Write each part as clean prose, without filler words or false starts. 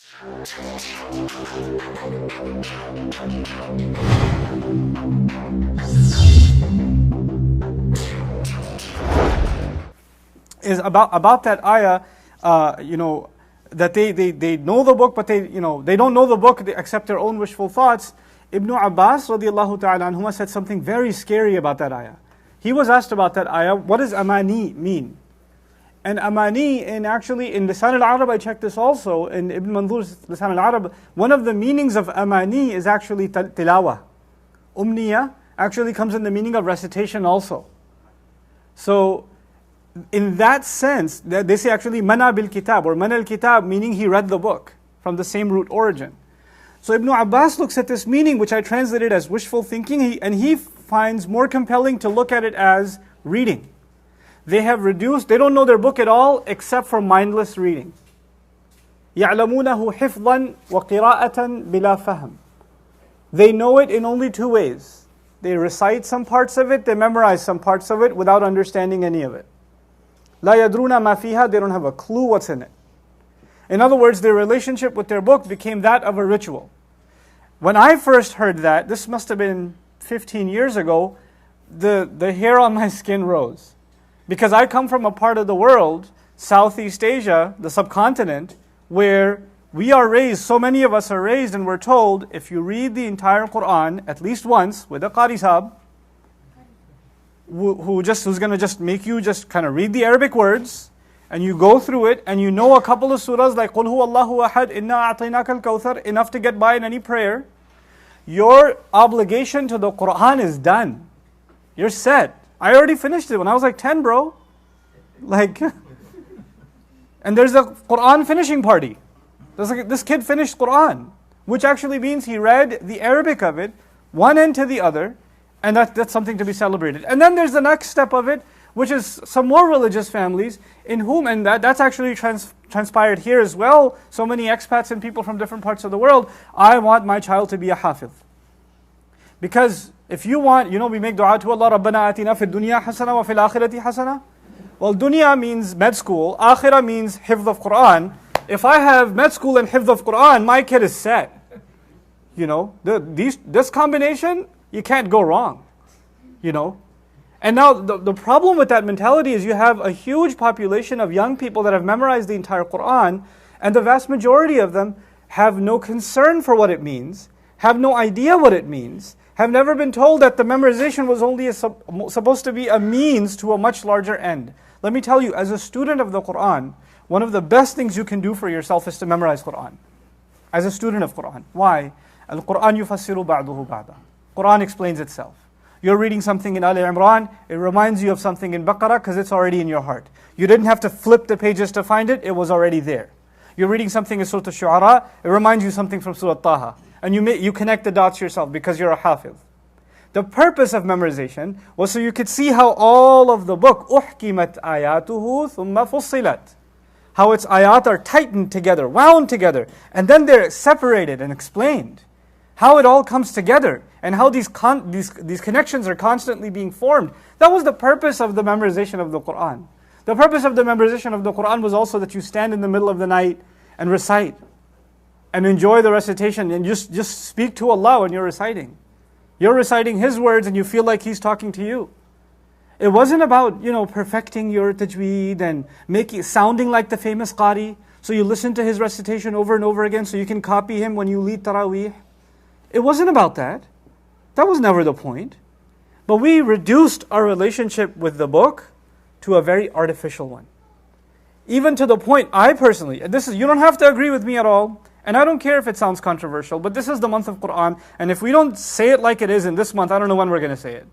Is about that ayah, that they know the book, but they don't know the book, they accept their own wishful thoughts. Ibn Abbas radiallahu ta'ala anhuma said something very scary about that ayah. He was asked about that ayah, what does amani mean? And amani, in Lisan al-Arab, I checked this also, in Ibn Manzur's Lisan al-Arab, one of the meanings of amani is actually tilawa. Umniya actually comes in the meaning of recitation also. So, in that sense, they say actually mana bil kitab, or mana al kitab, meaning he read the book, from the same root origin. So Ibn Abbas looks at this meaning, which I translated as wishful thinking, and he finds more compelling to look at it as reading. They don't know their book at all except for mindless reading. يَعْلَمُونَهُ حِفْظًا وَقِرَاءَةً بِلَا فَهْمٍ. They know it in only two ways. They recite some parts of it, they memorize some parts of it without understanding any of it. لَا يَدْرُونَ مَا فِيهَا. They don't have a clue what's in it. In other words, their relationship with their book became that of a ritual. When I first heard that, this must have been 15 years ago, the hair on my skin rose. Because I come from a part of the world, Southeast Asia, the subcontinent, where we are raised, so many of us are raised and we're told, if you read the entire Qur'an at least once with a Qari Sahib, who's going to just make you just kind of read the Arabic words, and you go through it, and you know a couple of surahs like قُلْ هُوَ اللَّهُ أَحَدْ إِنَّا أَعْطَيْنَاكَ الْكَوْثَرَ, enough to get by in any prayer, your obligation to the Qur'an is done. You're set. I already finished it when I was like 10, bro. And there's a Qur'an finishing party. This kid finished Qur'an, which actually means he read the Arabic of it, one end to the other, and that's something to be celebrated. And then there's the next step of it, which is some more religious families in whom, and that's actually transpired here as well, so many expats and people from different parts of the world, I want my child to be a hafiz. Because if you want, we make dua to Allah, رَبَّنَا آتِنَا فِي الدُّنْيَا حَسَنَةً وَفِي الْآخِرَةِ حَسَنَةً. Well, dunya means med school, akhirah means hifz of Qur'an. If I have med school and hifz of Qur'an, my kid is set. This combination, you can't go wrong. And now the problem with that mentality is you have a huge population of young people that have memorized the entire Qur'an, and the vast majority of them have no concern for what it means, have no idea what it means, have never been told that the memorization was only supposed to be a means to a much larger end. Let me tell you, as a student of the Qur'an, one of the best things you can do for yourself is to memorize Qur'an. As a student of Qur'an. Why? Al-Qur'an yufassiru ba'duhu ba'da. Qur'an explains itself. You're reading something in Ali Imran, it reminds you of something in Baqarah because it's already in your heart. You didn't have to flip the pages to find it, it was already there. You're reading something in Surah Al-Shu'ara, it reminds you something from Surah Taha. And you connect the dots yourself because you're a hafiz. The purpose of memorization was so you could see how all of the book, أُحْكِمَتْ آيَاتُهُ ثُمَّ فُصِّلَتْ, how its ayat are tightened together, wound together, and then they're separated and explained. How it all comes together, and how these connections are constantly being formed. That was the purpose of the memorization of the Qur'an. The purpose of the memorization of the Qur'an was also that you stand in the middle of the night and recite, and enjoy the recitation, and just speak to Allah when you're reciting. You're reciting His words and you feel like He's talking to you. It wasn't about, perfecting your tajweed and sounding like the famous Qari, so you listen to his recitation over and over again so you can copy him when you lead Taraweeh. It wasn't about that. That was never the point. But we reduced our relationship with the book to a very artificial one. Even to the point, I personally, you don't have to agree with me at all, and I don't care if it sounds controversial, but this is the month of Qur'an, and if we don't say it like it is in this month, I don't know when we're going to say it.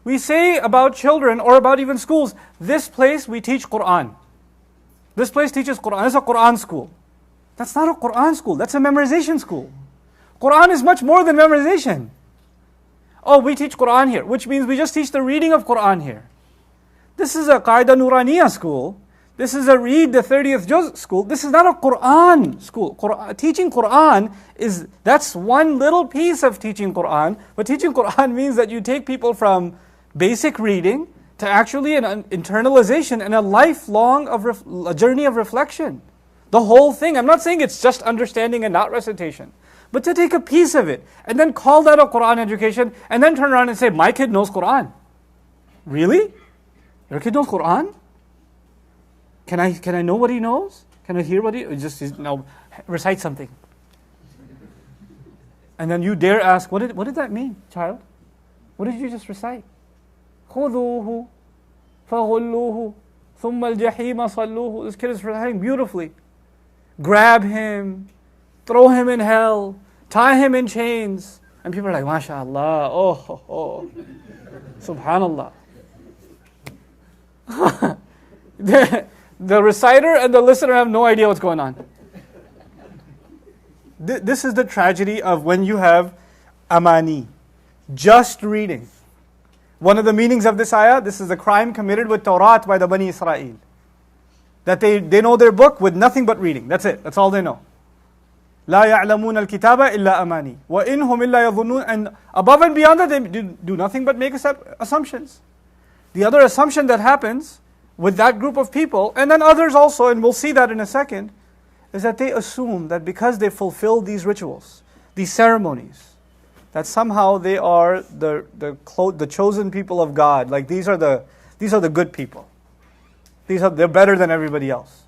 We say about children, or about even schools, this place we teach Qur'an. This place teaches Qur'an. It's a Qur'an school. That's not a Qur'an school, that's a memorization school. Qur'an is much more than memorization. Oh, we teach Qur'an here, which means we just teach the reading of Qur'an here. This is a Qaida Nuraniya school. This is a read the 30th Juz school. This is not a Qur'an school. Teaching Qur'an that's one little piece of teaching Qur'an. But teaching Qur'an means that you take people from basic reading to actually an internalization and a lifelong a journey of reflection. The whole thing. I'm not saying it's just understanding and not recitation. But to take a piece of it and then call that a Quran education and then turn around and say, my kid knows Quran. Really? Your kid knows Quran? Can I know what he knows? Can I hear what he recite something. And then you dare ask, what did that mean, child? What did you just recite? خُذُوهُ فَغُلُّوهُ ثُمَّ الْجَحِيمَ صَلُّوهُ. This kid is reciting beautifully. Grab him, throw him in hell, tie him in chains. And people are like, MashaAllah, oh. Subhanallah. The reciter and the listener have no idea what's going on. This is the tragedy of when you have amani, just reading. One of the meanings of this ayah, this is the crime committed with Tawrat by the Bani Israel. That they know their book with nothing but reading. That's it. That's all they know. لا يعلمون الكتاب إلا أماني وإنهم إلا يظنون. And above and beyond that, they do nothing but make assumptions. The other assumption that happens with that group of people, and then others also, and we'll see that in a second, is that they assume that because they fulfill these rituals, these ceremonies, that somehow they are the chosen people of God. Like these are the good people. They're better than everybody else,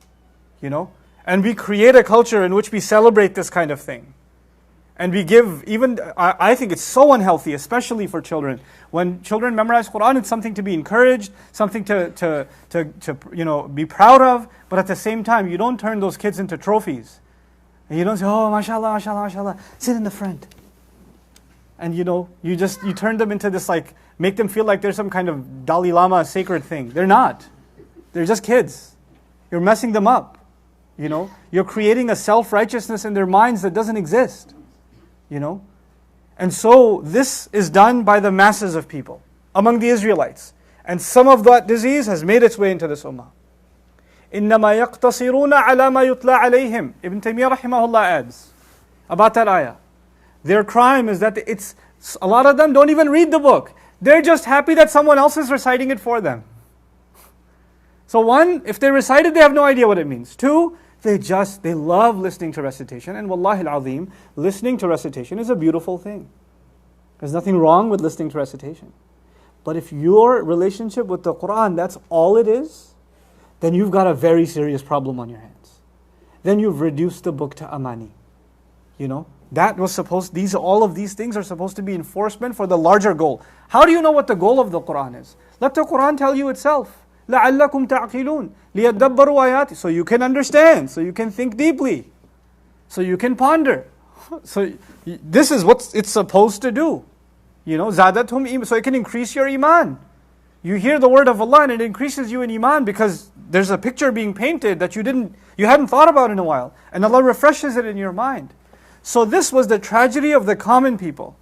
you know. And we create a culture in which we celebrate this kind of thing, and we give I think it's so unhealthy, especially for children. When children memorize Quran, it's something to be encouraged, something to be proud of. But at the same time, you don't turn those kids into trophies. And you don't say, oh, mashallah, mashallah, mashallah, sit in the front. And you turn them into this, like, make them feel like they're some kind of Dalai Lama sacred thing. They're not. They're just kids. You're messing them up. You're creating a self-righteousness in their minds that doesn't exist. And so this is done by the masses of people among the Israelites. And some of that disease has made its way into this ummah. إِنَّمَا يَقْتَصِرُونَ عَلَى مَا يُتْلَى عَلَيْهِمْ. Ibn Taymiyyah rahimahullah adds about that ayah. Their crime is that a lot of them don't even read the book. They're just happy that someone else is reciting it for them. So one, if they recite it, they have no idea what it means. Two, they love listening to recitation. And wallahi al-azim, listening to recitation is a beautiful thing. There's nothing wrong with listening to recitation. But if your relationship with the Quran, that's all it is, then you've got a very serious problem on your hands. Then you've reduced the book to amani. That was all of these things are supposed to be enforcement for the larger goal. How do you know what the goal of the Quran is? Let the Quran tell you itself. لَعَلَّكُمْ تَعْقِلُونَ لِيَدَّبَّرُوا آيَاتِ. So you can understand, so you can think deeply, so you can ponder. So this is what it's supposed to do. زَادَتْهُمْ so it can increase your iman. You hear the word of Allah and it increases you in iman because there's a picture being painted that you hadn't thought about in a while. And Allah refreshes it in your mind. So this was the tragedy of the common people.